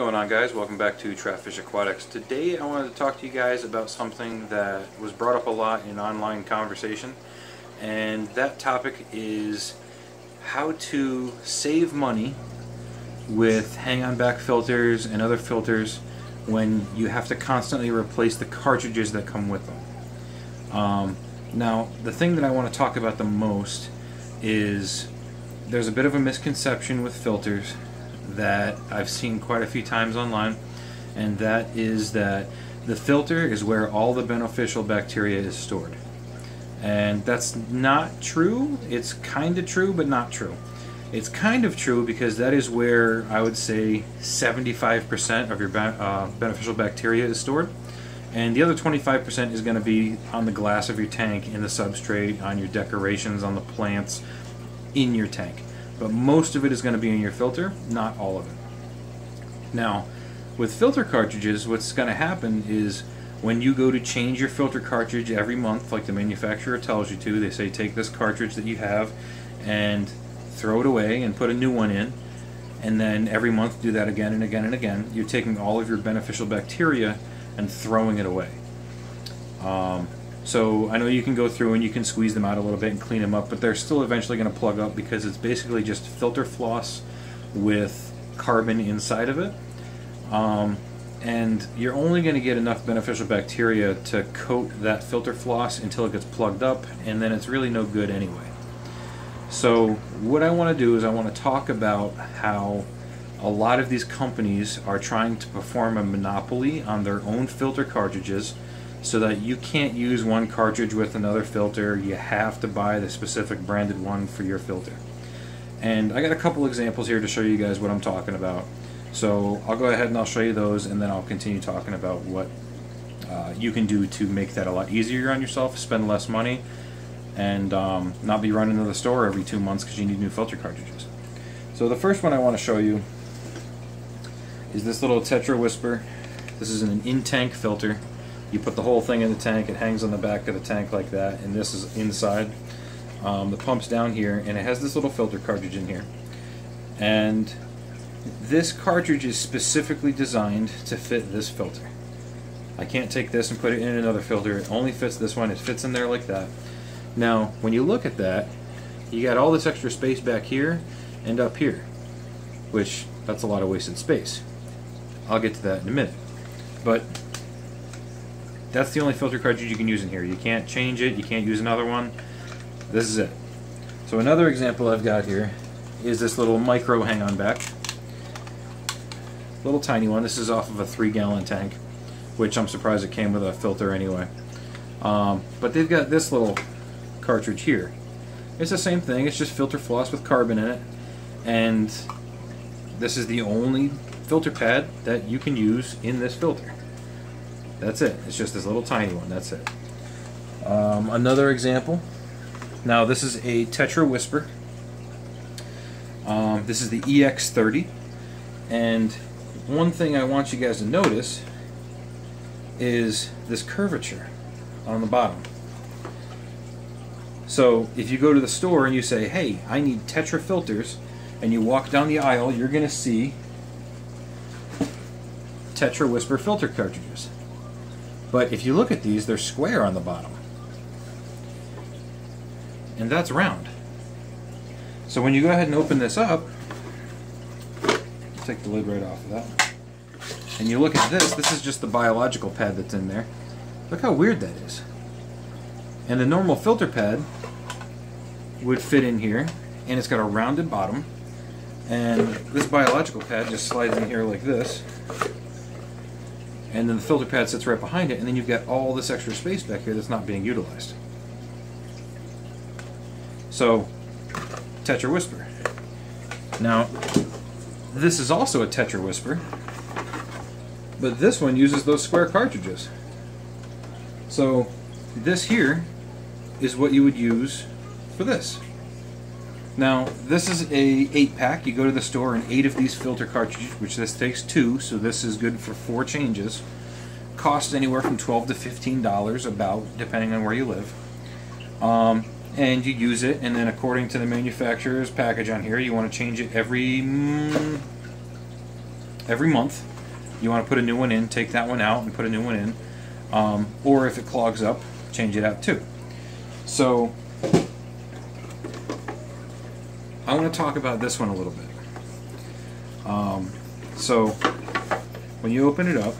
going on, guys? Welcome back to Trapfish Aquatics. Today I wanted to talk to you guys about something that was brought up a lot in online conversation, and that topic is how to save money with hang-on back filters and other filters when you have to constantly replace the cartridges that come with them. Now, the thing that I want to talk about the most is there's a bit of a misconception with filters that I've seen quite a few times online, and that is that the filter is where all the beneficial bacteria is stored. And that's not true. It's kind of true, but not true. It's kind of true because that is where I would say 75% of your beneficial bacteria is stored, and the other 25% is going to be on the glass of your tank, in the substrate, on your decorations, on the plants in your tank. But most of it is going to be in your filter, not all of it. Now, with filter cartridges, what's going to happen is when you go to change your filter cartridge every month, like the manufacturer tells you to, they say take this cartridge that you have and throw it away and put a new one in, and then every month do that again and again and again. You're taking all of your beneficial bacteria and throwing it away. So I know you can go through and you can squeeze them out a little bit and clean them up, but they're still eventually going to plug up because it's basically just filter floss with carbon inside of it. And you're only going to get enough beneficial bacteria to coat that filter floss until it gets plugged up, and then it's really no good anyway. So what I want to do is I want to talk about how a lot of these companies are trying to perform a monopoly on their own filter cartridges, so that you can't use one cartridge with another filter. You have to buy the specific branded one for your filter. And I got a couple examples here to show you guys what I'm talking about. So I'll go ahead and I'll show you those, and then I'll continue talking about what you can do to make that a lot easier on yourself, spend less money, and not be running to the store every 2 months because you need new filter cartridges. So the first one I want to show you is this little Tetra Whisper. This is an in-tank filter. You put the whole thing in the tank, it hangs on the back of the tank like that, and this is inside. The pump's down here, and it has this little filter cartridge in here. And this cartridge is specifically designed to fit this filter. I can't take this and put it in another filter. It only fits this one. It fits in there like that. Now, when you look at that, you got all this extra space back here and up here, which that's a lot of wasted space. I'll get to that in a minute. But that's the only filter cartridge you can use in here. You can't change it, you can't use another one. This is it. So another example I've got here is this little micro hang-on back. Little tiny one. This is off of a 3-gallon tank, which I'm surprised it came with a filter anyway. But they've got this little cartridge here. It's the same thing, it's just filter floss with carbon in it, and this is the only filter pad that you can use in this filter. That's it. It's just this little tiny one. That's it. Another example. Now this is a Tetra Whisper. This is the EX30. And one thing I want you guys to notice is this curvature on the bottom. So if you go to the store and you say, hey, I need Tetra filters, and you walk down the aisle, you're going to see Tetra Whisper filter cartridges. But if you look at these, they're square on the bottom. And that's round. So when you go ahead and open this up, take the lid right off of that, and you look at this, this is just the biological pad that's in there. Look how weird that is. And the normal filter pad would fit in here, and it's got a rounded bottom, and this biological pad just slides in here like this, and then the filter pad sits right behind it, and then you've got all this extra space back here that's not being utilized. So, Tetra Whisper. Now, this is also a Tetra Whisper, but this one uses those square cartridges. So, this here is what you would use for this. Now, this is a 8-pack. You go to the store and 8 of these filter cartridges, which this takes 2, so this is good for 4 changes. Costs anywhere from $12 to $15 about, depending on where you live. And you use it, and then according to the manufacturer's package on here, you want to change it every every month you want to put a new one in, take that one out and put a new one in. Or if it clogs up, change it out too. So I want to talk about this one a little bit. So when you open it up,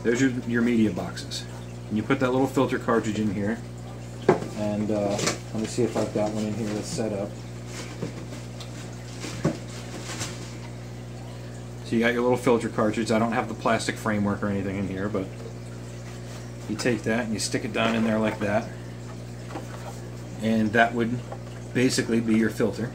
there's your media boxes. And you put that little filter cartridge in here. And let me see if I've got one in here that's set up. So you got your little filter cartridge. I don't have the plastic framework or anything in here, but you take that and you stick it down in there like that. And that would basically be your filter.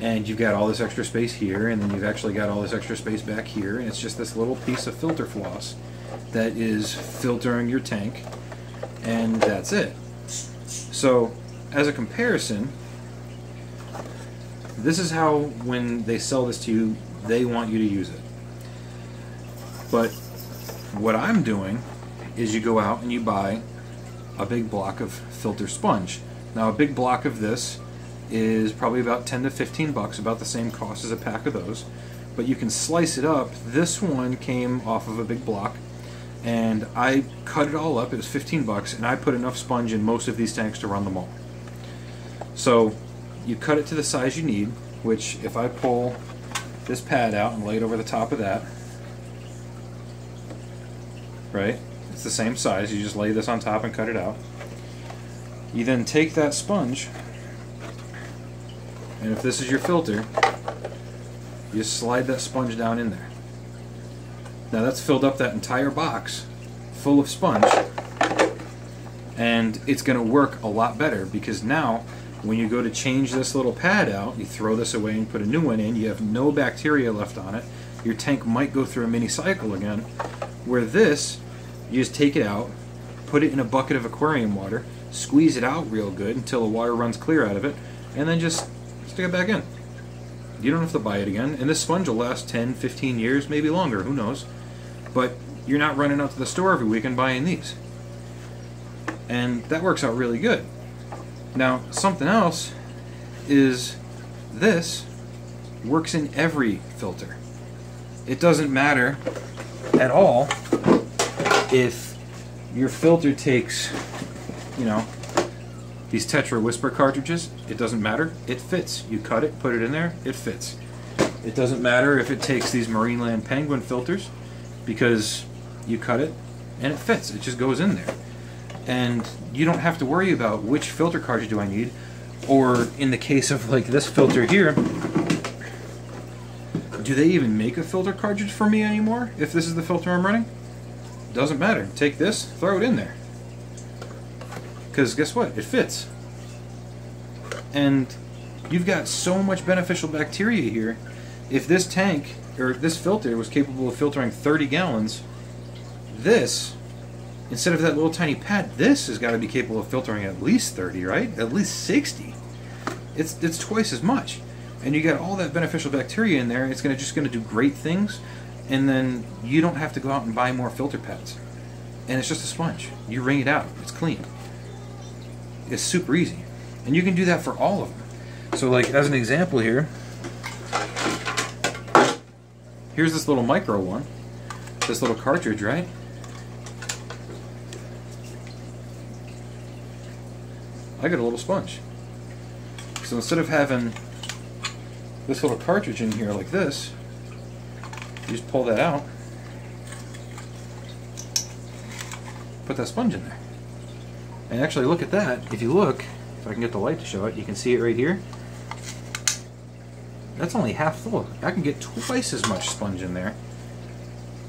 And you've got all this extra space here, and then you've actually got all this extra space back here, and it's just this little piece of filter floss that is filtering your tank, and that's it. So, as a comparison, this is how, when they sell this to you, they want you to use it. But what I'm doing is you go out and you buy a big block of filter sponge. Now, a big block of this is probably about 10 to 15 bucks, about the same cost as a pack of those. But you can slice it up. This one came off of a big block, and I cut it all up. It was 15 bucks, and I put enough sponge in most of these tanks to run them all. So you cut it to the size you need, which if I pull this pad out and lay it over the top of that, right? It's the same size. You just lay this on top and cut it out. You then take that sponge, and if this is your filter, you slide that sponge down in there. Now that's filled up that entire box full of sponge, and it's going to work a lot better, because now when you go to change this little pad out, you throw this away and put a new one in, you have no bacteria left on it. Your tank might go through a mini cycle again, where this, you just take it out, put it in a bucket of aquarium water, squeeze it out real good until the water runs clear out of it, and then just stick it back in. You don't have to buy it again, and this sponge will last 10, 15 years, maybe longer, who knows. But you're not running out to the store every week and buying these. And that works out really good. Now, something else is this works in every filter. It doesn't matter at all if your filter takes, you know, these Tetra Whisper cartridges. It doesn't matter. It fits. You cut it, put it in there, it fits. It doesn't matter if it takes these Marineland Penguin filters, because you cut it and it fits. It just goes in there. And you don't have to worry about which filter cartridge do I need, or in the case of like this filter here, do they even make a filter cartridge for me anymore if this is the filter I'm running? Doesn't matter. Take this, throw it in there. Because guess what? It fits. And you've got so much beneficial bacteria here. If this tank, or this filter, was capable of filtering 30 gallons, this, instead of that little tiny pad, this has got to be capable of filtering at least 30, right? At least 60. It's twice as much. And you got all that beneficial bacteria in there, and it's just going to do great things, and then you don't have to go out and buy more filter pads. And it's just a sponge. You wring it out. It's clean. It's super easy. And you can do that for all of them. So like, as an example here, here's this little micro one, this little cartridge, right? I got a little sponge. So instead of having this little cartridge in here like this, you just pull that out, put that sponge in there. And actually, look at that. If you look, if I can get the light to show it, you can see it right here. That's only half full. I can get twice as much sponge in there.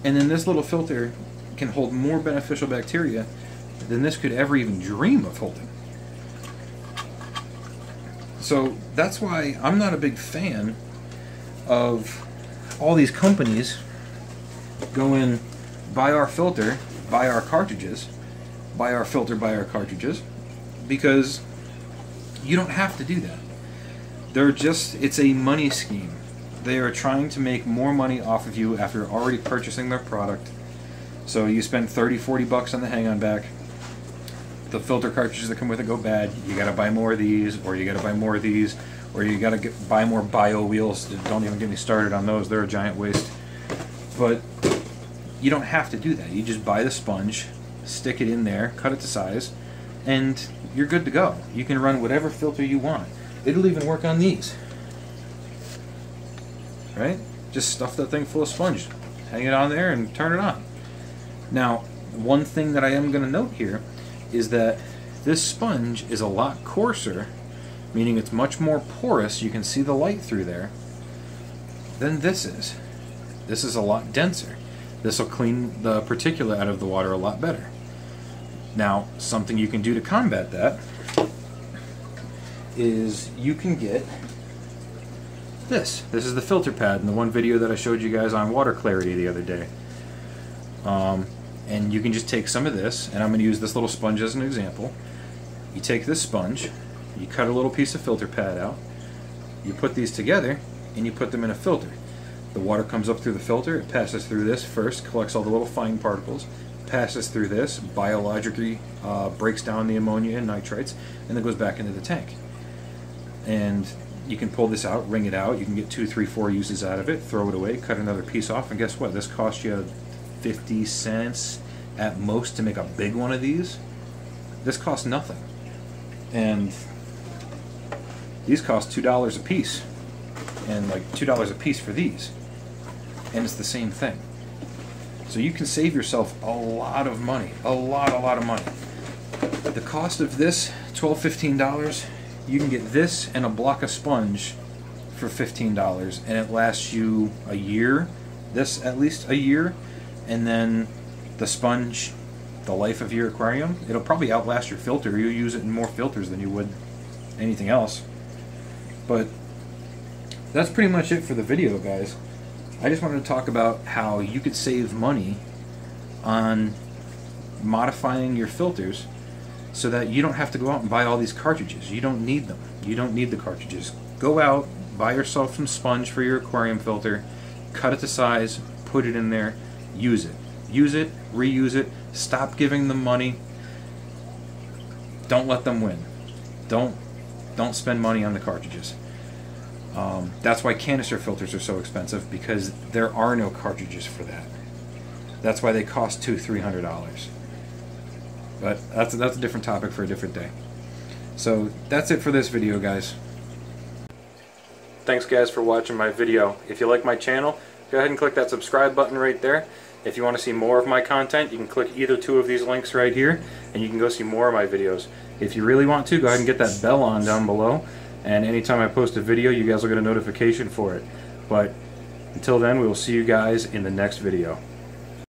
And then this little filter can hold more beneficial bacteria than this could ever even dream of holding. So that's why I'm not a big fan of all these companies going, buy our filter, buy our cartridges, buy our filter, buy our cartridges, because you don't have to do that. It's a money scheme. They are trying to make more money off of you after already purchasing their product. So you spend 30, 40 bucks on the hang-on back. The filter cartridges that come with it go bad. You gotta buy more of these, or you gotta buy more of these, or you got to buy more bio wheels. Don't even get me started on those. They're a giant waste. But you don't have to do that. You just buy the sponge, stick it in there, cut it to size, and you're good to go. You can run whatever filter you want. It'll even work on these. Right? Just stuff that thing full of sponge, hang it on there, and turn it on. Now, one thing that I am going to note here is that this sponge is a lot coarser, meaning it's much more porous, you can see the light through there, than this is. This is a lot denser. This will clean the particulate out of the water a lot better. Now, something you can do to combat that is you can get this. This is the filter pad in the one video that I showed you guys on water clarity the other day. And you can just take some of this, and I'm going to use this little sponge as an example. You take this sponge, you cut a little piece of filter pad out, you put these together, and you put them in a filter. The water comes up through the filter, it passes through this first, collects all the little fine particles, passes through this, biologically breaks down the ammonia and nitrites, and then goes back into the tank. And you can pull this out, wring it out, you can get 2, 3, 4 uses out of it, throw it away, cut another piece off, and guess what? This costs you 50 cents at most to make a big one of these. This costs nothing. And these cost $2 a piece. And like $2 a piece for these. And it's the same thing. So you can save yourself a lot of money. A lot of money. The cost of this, $12, $15, you can get this and a block of sponge for $15, and it lasts you a year. This at least a year. And then the sponge, the life of your aquarium, it'll probably outlast your filter. You'll use it in more filters than you would anything else. But that's pretty much it for the video, guys. I just wanted to talk about how you could save money on modifying your filters so that you don't have to go out and buy all these cartridges. You don't need them. You don't need the cartridges. Go out, buy yourself some sponge for your aquarium filter, cut it to size, put it in there, use it. Use it, reuse it, stop giving them money. Don't let them win. Don't spend money on the cartridges. That's why canister filters are so expensive, because there are no cartridges for that. That's why they cost $200, $300. But that's a different topic for a different day. So that's it for this video, guys. Thanks, guys, for watching my video. If you like my channel, go ahead and click that subscribe button right there. If you want to see more of my content, you can click either two of these links right here, and you can go see more of my videos. If you really want to, go ahead and get that bell on down below, and anytime I post a video, you guys will get a notification for it. But until then, we will see you guys in the next video.